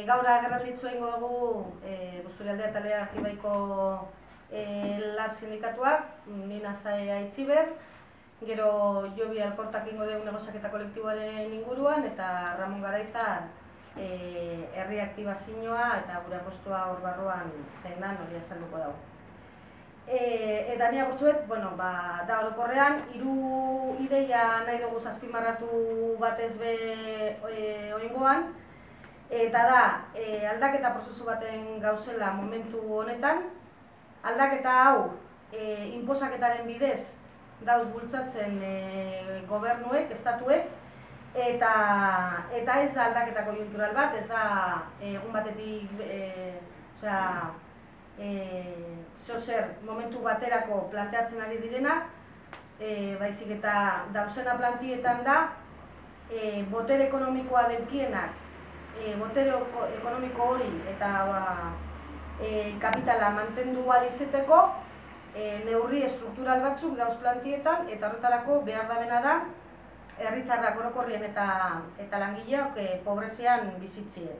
Gaur agerralditzu egingo dugu Busturialdea eta Lea Artibaiko lab sindikatuak, Nina Zaea Itziber, gero Jobi Alkortak ingo dugu negoziaketa kolektiboaren inguruan, eta Ramon Garaizar herri aktibazioa eta gure postua hor barruan zein dan hori azalduko dago. Eta ni agurtzuet, da orokorrean, hiru ideia nahi dugu azpimarratu batez be oraingoan, eta da, aldaketa prozesu baten gauzela momentu honetan. Aldaketa hau inposaketaren bidez dauz bultzatzen gobernuek, estatuek, eta ez da aldaketa konjunktural bat, ez da egun batetik zozer momentu baterako planteatzen ari direnak, baizik eta dauzena plantietan da botere ekonomikoa deukienak, botere ekonomiko hori eta kapitala mantendu ahal izeteko neurri estruktural batzuk dauz plantietan, eta horretarako behar dabena da herritarrak orokorrien eta langileak pobrezian bizitzie.